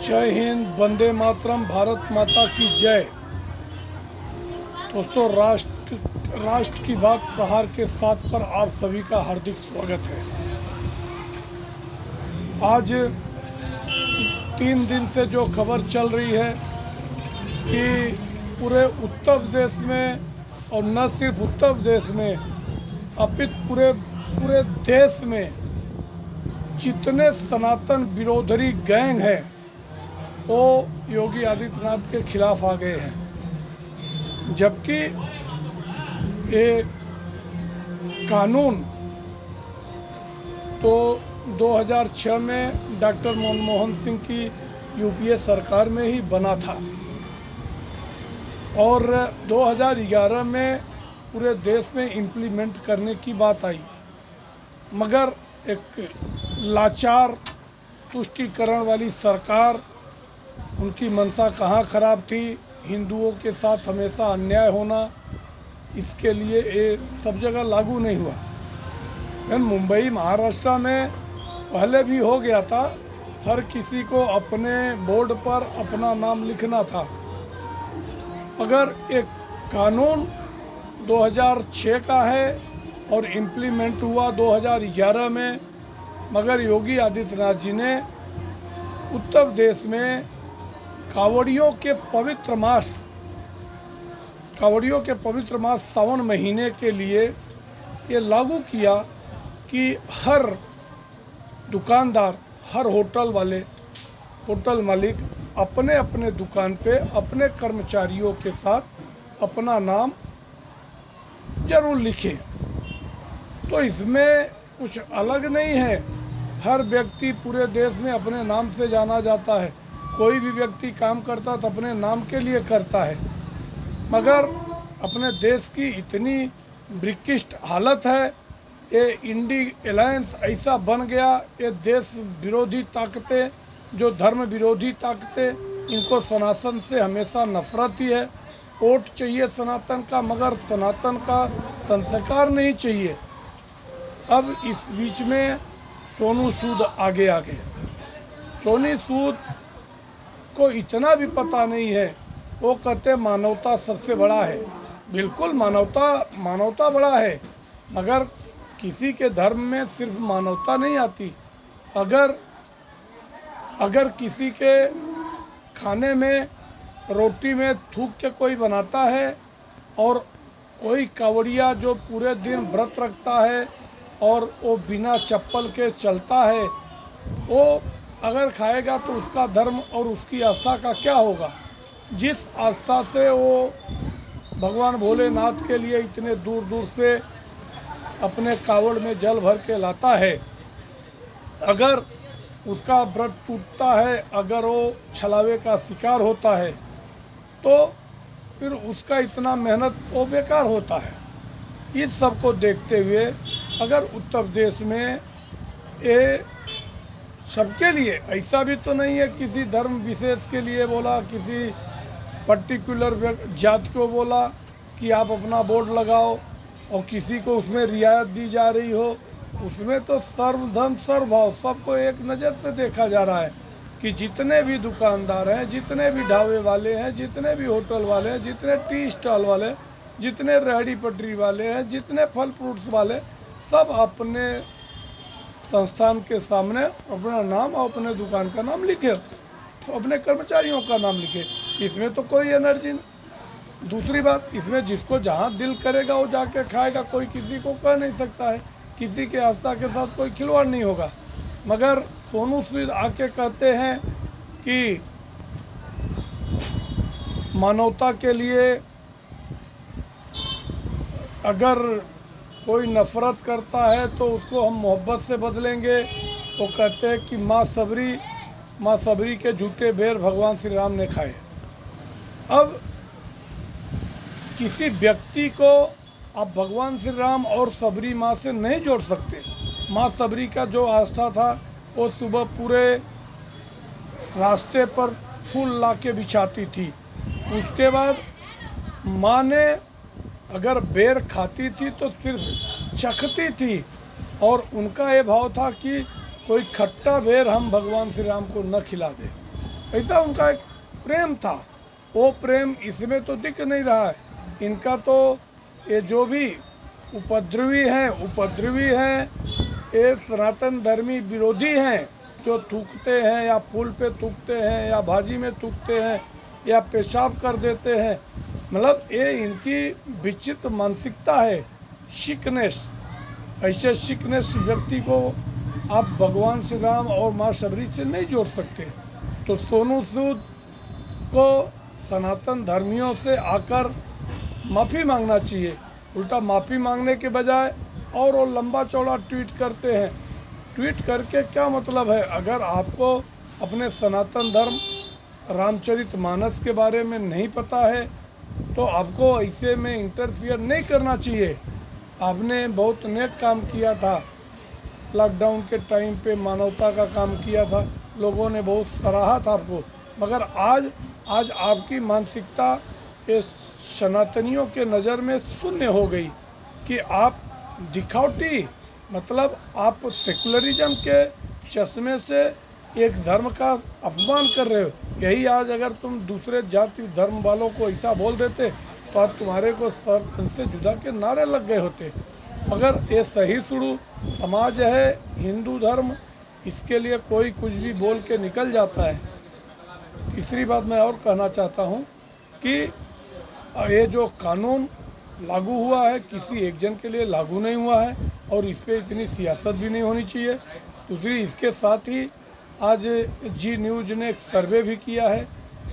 जय हिंद, वंदे मातरम, भारत माता की जय। दोस्तों, राष्ट्र की बात प्रहार के 7 पर आप सभी का हार्दिक स्वागत है। आज 3 दिन से जो खबर चल रही है कि पूरे उत्तर प्रदेश में, और न सिर्फ उत्तर प्रदेश में अपितु पूरे देश में जितने सनातन विरोधी गैंग हैं वो योगी आदित्यनाथ के खिलाफ आ गए हैं। जबकि ये कानून तो 2006 में डॉक्टर मनमोहन सिंह की यूपीए सरकार में ही बना था और 2011 में पूरे देश में इम्प्लीमेंट करने की बात आई, मगर एक लाचार तुष्टीकरण वाली सरकार, उनकी मंशा कहाँ खराब थी, हिंदुओं के साथ हमेशा अन्याय होना, इसके लिए ये सब जगह लागू नहीं हुआ। लेकिन मुंबई महाराष्ट्र में पहले भी हो गया था, हर किसी को अपने बोर्ड पर अपना नाम लिखना था। अगर एक कानून 2006 का है और इम्प्लीमेंट हुआ 2011 में, मगर योगी आदित्यनाथ जी ने उत्तर प्रदेश में कावड़ियों के पवित्र मास सावन महीने के लिए ये लागू किया कि हर दुकानदार, हर होटल मालिक अपने अपने दुकान पे अपने कर्मचारियों के साथ अपना नाम जरूर लिखें। तो इसमें कुछ अलग नहीं है, हर व्यक्ति पूरे देश में अपने नाम से जाना जाता है। कोई भी व्यक्ति काम करता तो अपने नाम के लिए करता है, मगर अपने देश की इतनी विकृष्ट हालत है, ये इंडी अलायंस ऐसा बन गया, ये देश विरोधी ताकतें, जो धर्म विरोधी ताकतें, इनको सनातन से हमेशा नफरत ही है। वोट चाहिए सनातन का, मगर सनातन का संस्कार नहीं चाहिए। अब इस बीच में सोनू सूद आगे आ गए। सोनू सूद को इतना भी पता नहीं है, वो कहते मानवता सबसे बड़ा है। बिल्कुल मानवता बड़ा है, मगर किसी के धर्म में सिर्फ मानवता नहीं आती। अगर किसी के खाने में, रोटी में थूक के कोई बनाता है, और कोई कावड़िया जो पूरे दिन व्रत रखता है और वो बिना चप्पल के चलता है, वो अगर खाएगा तो उसका धर्म और उसकी आस्था का क्या होगा। जिस आस्था से वो भगवान भोलेनाथ के लिए इतने दूर दूर से अपने कावड़ में जल भर के लाता है, अगर उसका व्रत टूटता है, अगर वो छलावे का शिकार होता है, तो फिर उसका इतना मेहनत वो बेकार होता है। इस सब को देखते हुए अगर उत्तर प्रदेश में ये सबके लिए, ऐसा भी तो नहीं है किसी धर्म विशेष के लिए बोला, किसी पर्टिकुलर जाति को बोला कि आप अपना बोर्ड लगाओ और किसी को उसमें रियायत दी जा रही हो, उसमें तो सर्वधर्म सर्वभाव सबको एक नज़र से देखा जा रहा है कि जितने भी दुकानदार हैं, जितने भी ढाबे वाले हैं, जितने भी होटल वाले हैं, जितने टी स्टॉल वाले, जितने रेहड़ी पटरी वाले हैं, जितने फल फ्रूट्स वाले, सब अपने संस्थान के सामने अपना नाम और अपने दुकान का नाम लिखे, अपने कर्मचारियों का नाम लिखे। इसमें तो कोई एनर्जी नहीं। दूसरी बात, इसमें जिसको जहाँ दिल करेगा वो जाके खाएगा, कोई किसी को कह नहीं सकता है, किसी के आस्था के साथ कोई खिलवाड़ नहीं होगा। मगर सोनू सूद आके कहते हैं कि मानवता के लिए अगर कोई नफ़रत करता है तो उसको हम मोहब्बत से बदलेंगे। वो कहते हैं कि माँ सबरी के झूठे बेर भगवान श्री राम ने खाए। अब किसी व्यक्ति को आप भगवान श्री राम और सबरी माँ से नहीं जोड़ सकते। माँ सबरी का जो आस्था था, वो सुबह पूरे रास्ते पर फूल ला के बिछाती थी। उसके बाद माँ ने अगर बेर खाती थी तो सिर्फ चखती थी, और उनका ये भाव था कि कोई खट्टा बेर हम भगवान श्री राम को न खिला दे। ऐसा उनका एक प्रेम था। वो प्रेम इसमें तो दिख नहीं रहा है। इनका तो ये जो भी उपद्रवी हैं, ये सनातन धर्मी विरोधी हैं, जो थूकते हैं या फूल पे थूकते हैं या भाजी में थूकते हैं या पेशाब कर देते हैं। मतलब ये इनकी विचित्र मानसिकता है, शिकनेस। ऐसे शिकनेस व्यक्ति को आप भगवान श्री राम और माँ शबरी से नहीं जोड़ सकते। तो सोनू सूद को सनातन धर्मियों से आकर माफ़ी मांगना चाहिए। उल्टा माफ़ी मांगने के बजाय और वो लंबा चौड़ा ट्वीट करते हैं। ट्वीट करके क्या मतलब है? अगर आपको अपने सनातन धर्म रामचरितमानस के बारे में नहीं पता है तो आपको ऐसे में इंटरफियर नहीं करना चाहिए। आपने बहुत नेक काम किया था, लॉकडाउन के टाइम पे मानवता का काम किया था, लोगों ने बहुत सराहा था आपको। मगर आज आपकी मानसिकता इस सनातनियों के नज़र में शून्य हो गई कि आप दिखावटी, मतलब आप सेकुलरिज्म के चश्मे से एक धर्म का अपमान कर रहे हो। यही आज अगर तुम दूसरे जाति धर्म वालों को ऐसा बोल देते तो आज तुम्हारे को सर से जुदा के नारे लग गए होते। मगर ये सही शुरू समाज है, हिंदू धर्म, इसके लिए कोई कुछ भी बोल के निकल जाता है। तीसरी बात मैं और कहना चाहता हूँ कि ये जो कानून लागू हुआ है किसी एक जन के लिए लागू नहीं हुआ है और इस पर इतनी सियासत भी नहीं होनी चाहिए। दूसरी, इसके साथ ही आज जी न्यूज़ ने एक सर्वे भी किया है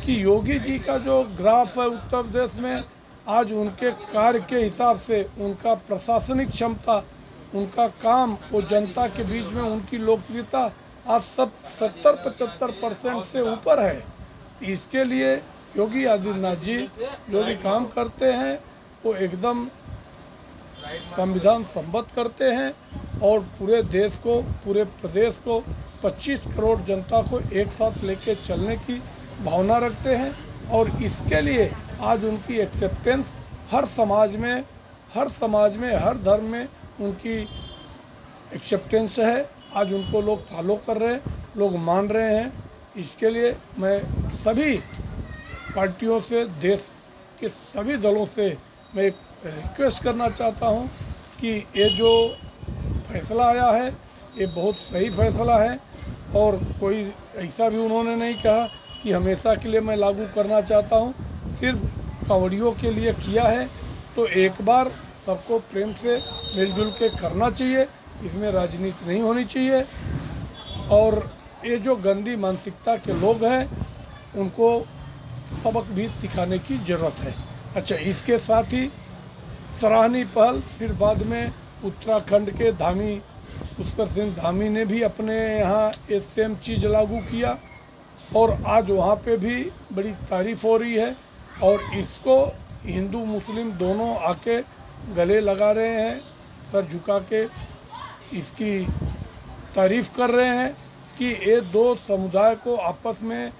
कि योगी जी का जो ग्राफ है उत्तर प्रदेश में, आज उनके कार्य के हिसाब से उनका प्रशासनिक क्षमता, उनका काम, वो जनता के बीच में उनकी लोकप्रियता आज सब 70-75% से ऊपर है। इसके लिए योगी आदित्यनाथ जी जो भी काम करते हैं वो एकदम संविधान सम्मत करते हैं और पूरे देश को, पूरे प्रदेश को, 25 करोड़ जनता को एक साथ लेके चलने की भावना रखते हैं। और इसके लिए आज उनकी एक्सेप्टेंस हर समाज में, हर धर्म में उनकी एक्सेप्टेंस है। आज उनको लोग फॉलो कर रहे हैं, लोग मान रहे हैं। इसके लिए मैं सभी पार्टियों से, देश के सभी दलों से मैं एक रिक्वेस्ट करना चाहता हूं कि ये जो फैसला आया है ये बहुत सही फैसला है। और कोई ऐसा भी उन्होंने नहीं कहा कि हमेशा के लिए मैं लागू करना चाहता हूं, सिर्फ कांवड़ियों के लिए किया है। तो एक बार सबको प्रेम से मिलजुल के करना चाहिए, इसमें राजनीति नहीं होनी चाहिए। और ये जो गंदी मानसिकता के लोग हैं उनको सबक भी सिखाने की ज़रूरत है। अच्छा, इसके साथ ही सराहनीय पहल फिर बाद में उत्तराखंड के धामी पुष्कर सिंह धामी ने भी अपने यहाँ ये सेम चीज़ लागू किया और आज वहाँ पे भी बड़ी तारीफ हो रही है। और इसको हिंदू मुस्लिम दोनों आके गले लगा रहे हैं, सर झुका के इसकी तारीफ कर रहे हैं कि ये दो समुदाय को आपस में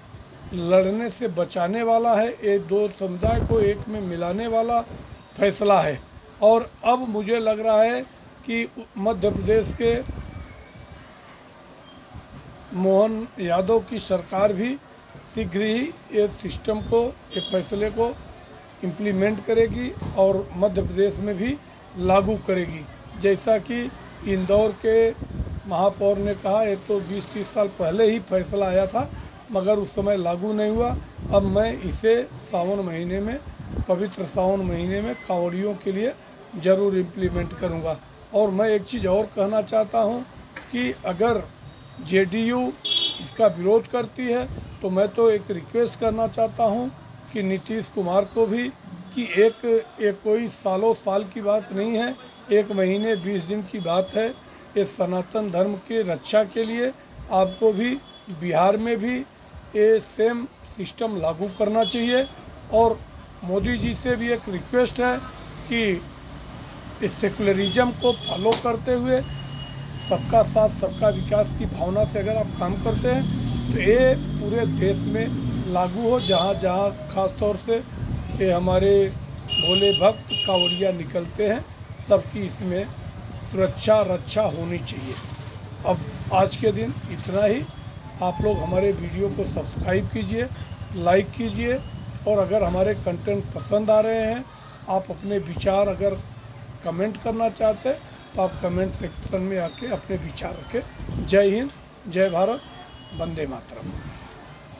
लड़ने से बचाने वाला है, ये दो समुदाय को एक में मिलाने वाला फैसला है। और अब मुझे लग रहा है कि मध्य प्रदेश के मोहन यादव की सरकार भी शीघ्र ही ये सिस्टम को, ये फैसले को इम्प्लीमेंट करेगी और मध्य प्रदेश में भी लागू करेगी। जैसा कि इंदौर के महापौर ने कहा, ये तो 20-30 साल पहले ही फैसला आया था मगर उस समय लागू नहीं हुआ। अब मैं इसे सावन महीने में, पवित्र सावन महीने में कांवड़ियों के लिए ज़रूर इम्प्लीमेंट करूँगा। और मैं एक चीज़ और कहना चाहता हूँ कि अगर जेडीयू इसका विरोध करती है तो मैं तो एक रिक्वेस्ट करना चाहता हूँ कि नीतीश कुमार को भी कि एक कोई सालों साल की बात नहीं है, 1 महीने 20 दिन की बात है। ये सनातन धर्म के रक्षा के लिए आपको भी बिहार में भी ये सेम सिस्टम लागू करना चाहिए। और मोदी जी से भी एक रिक्वेस्ट है कि इस सेकुलरिज्म को फॉलो करते हुए सबका साथ सबका विकास की भावना से अगर आप काम करते हैं तो ये पूरे देश में लागू हो। जहाँ जहाँ खास तौर से ये हमारे भोले भक्त कांवड़िया निकलते हैं, सबकी इसमें सुरक्षा रक्षा होनी चाहिए। अब आज के दिन इतना ही। आप लोग हमारे वीडियो को सब्सक्राइब कीजिए, लाइक कीजिए, और अगर हमारे कंटेंट पसंद आ रहे हैं, आप अपने विचार अगर कमेंट करना चाहते हैं तो आप कमेंट सेक्शन में आके अपने विचार रखें। जय हिंद, जय भारत, वंदे मातरम।